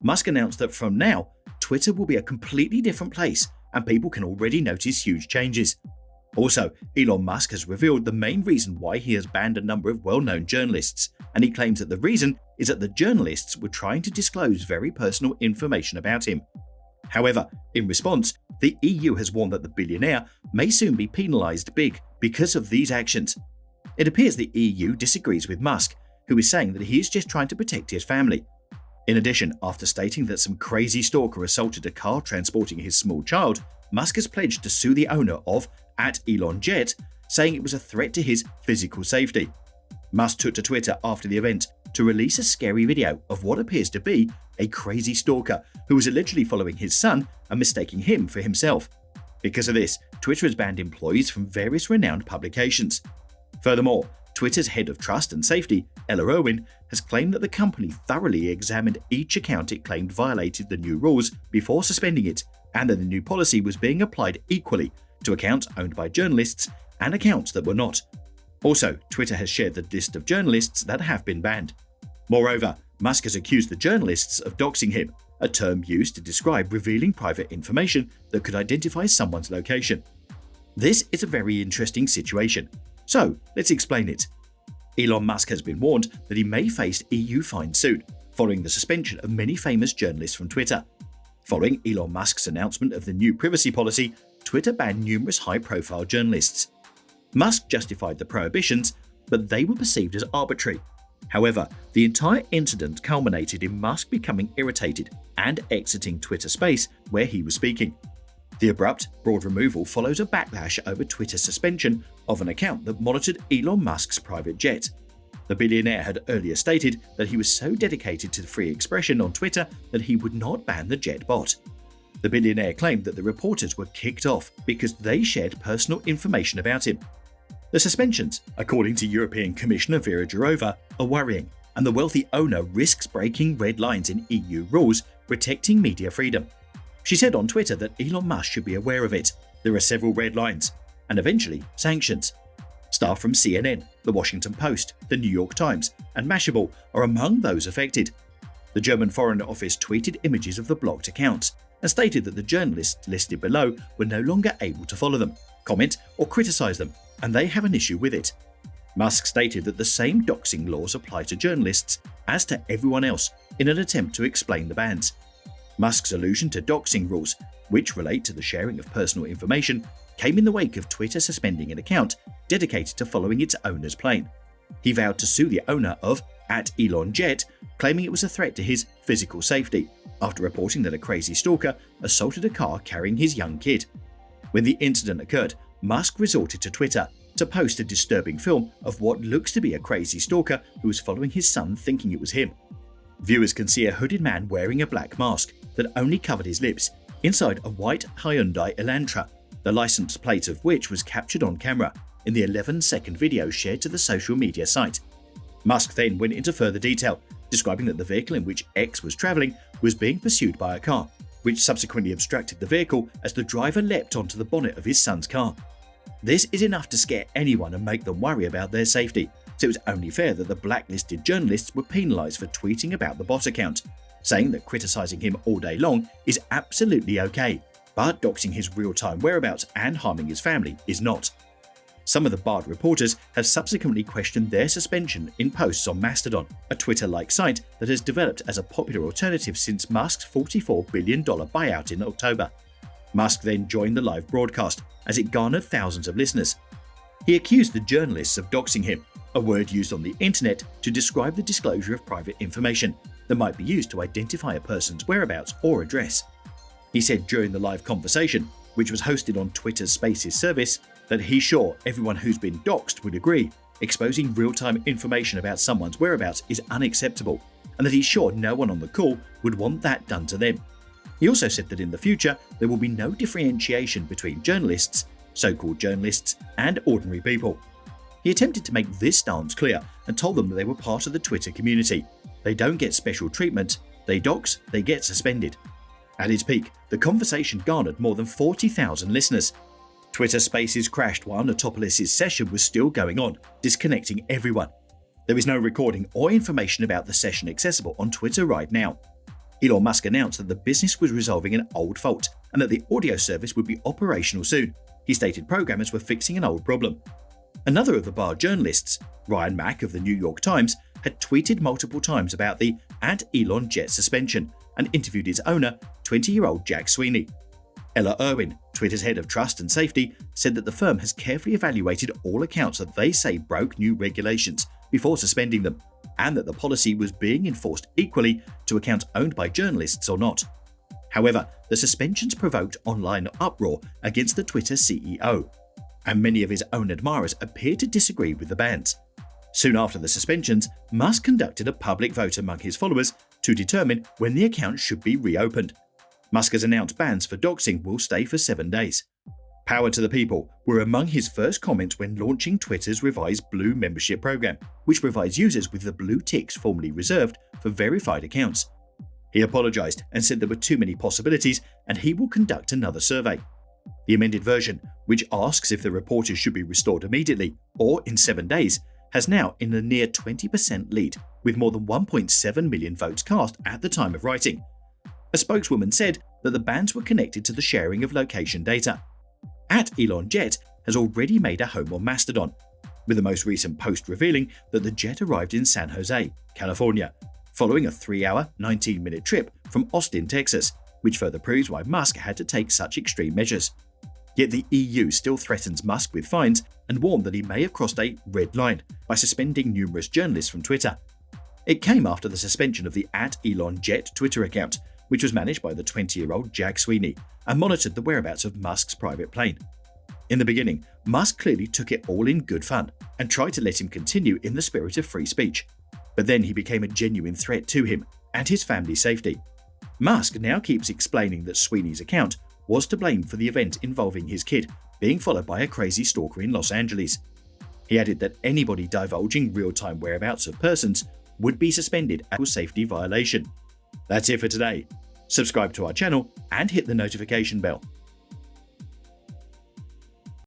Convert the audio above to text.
Musk announced that from now, Twitter will be a completely different place and people can already notice huge changes. Also, Elon Musk has revealed the main reason why he has banned a number of well-known journalists, and he claims that the reason is that the journalists were trying to disclose very personal information about him. However, in response, the EU has warned that the billionaire may soon be penalised big because of these actions. It appears the EU disagrees with Musk, who is saying that he is just trying to protect his family. In addition, after stating that some crazy stalker assaulted a car transporting his small child, Musk has pledged to sue the owner of @Elon Jet, saying it was a threat to his physical safety. Musk took to Twitter after the event to release a scary video of what appears to be a crazy stalker who was allegedly following his son and mistaking him for himself. Because of this, Twitter has banned employees from various renowned publications. Furthermore, Twitter's head of trust and safety, Ella Irwin, has claimed that the company thoroughly examined each account it claimed violated the new rules before suspending it, and that the new policy was being applied equally to accounts owned by journalists and accounts that were not. Also, Twitter has shared the list of journalists that have been banned. Moreover, Musk has accused the journalists of doxing him, a term used to describe revealing private information that could identify someone's location. This is a very interesting situation, so let's explain it. Elon Musk has been warned that he may face EU fine soon, following the suspension of many famous journalists from Twitter. Following Elon Musk's announcement of the new privacy policy, Twitter banned numerous high-profile journalists. Musk justified the prohibitions, but they were perceived as arbitrary. However, the entire incident culminated in Musk becoming irritated and exiting Twitter Space where he was speaking. The abrupt, broad removal follows a backlash over Twitter's suspension of an account that monitored Elon Musk's private jet. The billionaire had earlier stated that he was so dedicated to free expression on Twitter that he would not ban the jet bot. The billionaire claimed that the reporters were kicked off because they shared personal information about him. The suspensions, according to European Commissioner Vera Jourova, are worrying, and the wealthy owner risks breaking red lines in EU rules protecting media freedom. She said on Twitter that Elon Musk should be aware of it. There are several red lines, and eventually sanctions. Staff from CNN, The Washington Post, The New York Times, and Mashable are among those affected. The German Foreign Office tweeted images of the blocked accounts and stated that the journalists listed below were no longer able to follow them, comment, or criticize them, and they have an issue with it. Musk stated that the same doxing laws apply to journalists as to everyone else in an attempt to explain the bans. Musk's allusion to doxing rules, which relate to the sharing of personal information, came in the wake of Twitter suspending an account dedicated to following its owner's plane. He vowed to sue the owner of @Elon Jet, claiming it was a threat to his physical safety, after reporting that a crazy stalker assaulted a car carrying his young kid. When the incident occurred, Musk resorted to Twitter to post a disturbing film of what looks to be a crazy stalker who was following his son thinking it was him. Viewers can see a hooded man wearing a black mask that only covered his lips inside a white Hyundai Elantra, the license plate of which was captured on camera in the 11-second video shared to the social media site. Musk then went into further detail, describing that the vehicle in which X was travelling was being pursued by a car, which subsequently obstructed the vehicle as the driver leapt onto the bonnet of his son's car. This is enough to scare anyone and make them worry about their safety, so it was only fair that the blacklisted journalists were penalised for tweeting about the bot account, saying that criticising him all day long is absolutely okay, but doxing his real-time whereabouts and harming his family is not. Some of the barred reporters have subsequently questioned their suspension in posts on Mastodon, a Twitter-like site that has developed as a popular alternative since Musk's $44 billion buyout in October. Musk then joined the live broadcast as it garnered thousands of listeners. He accused the journalists of doxing him, a word used on the internet to describe the disclosure of private information that might be used to identify a person's whereabouts or address. He said during the live conversation, which was hosted on Twitter's Spaces service, that he's sure everyone who's been doxed would agree exposing real-time information about someone's whereabouts is unacceptable, and that he's sure no one on the call would want that done to them. He also said that in the future there will be no differentiation between journalists, so-called journalists, and ordinary people. He attempted to make this stance clear and told them that they were part of the Twitter community. They don't get special treatment, they dox, they get suspended. At its peak, the conversation garnered more than 40,000 listeners. Twitter Spaces crashed while Notopoulos' session was still going on, disconnecting everyone. There is no recording or information about the session accessible on Twitter right now. Elon Musk announced that the business was resolving an old fault and that the audio service would be operational soon. He stated programmers were fixing an old problem. Another of the barred journalists, Ryan Mack of the New York Times, had tweeted multiple times about the @Elon jet suspension and interviewed its owner, 20-year-old Jack Sweeney. Ella Irwin, Twitter's head of trust and safety, said that the firm has carefully evaluated all accounts that they say broke new regulations before suspending them, and that the policy was being enforced equally to accounts owned by journalists or not. However, the suspensions provoked online uproar against the Twitter CEO, and many of his own admirers appeared to disagree with the bans. Soon after the suspensions, Musk conducted a public vote among his followers to determine when the account should be reopened. Musk has announced bans for doxing will stay for 7 days. Power to the people were among his first comments when launching Twitter's revised Blue membership program, which provides users with the blue ticks formerly reserved for verified accounts. He apologized and said there were too many possibilities and he will conduct another survey. The amended version, which asks if the reporters should be restored immediately or in 7 days, has now in a near 20% lead, with more than 1.7 million votes cast at the time of writing. A spokeswoman said that the bans were connected to the sharing of location data. @Elon Jet has already made a home on Mastodon, with the most recent post revealing that the jet arrived in San Jose, California, following a 3-hour, 19-minute trip from Austin, Texas, which further proves why Musk had to take such extreme measures. Yet the EU still threatens Musk with fines and warned that he may have crossed a red line by suspending numerous journalists from Twitter. It came after the suspension of the @Elon Jet Twitter account, which was managed by the 20-year-old Jack Sweeney and monitored the whereabouts of Musk's private plane. In the beginning, Musk clearly took it all in good fun and tried to let him continue in the spirit of free speech. But then he became a genuine threat to him and his family's safety. Musk now keeps explaining that Sweeney's account was to blame for the event involving his kid being followed by a crazy stalker in Los Angeles. He added that anybody divulging real-time whereabouts of persons would be suspended as a safety violation. That's it for today. Subscribe to our channel and hit the notification bell.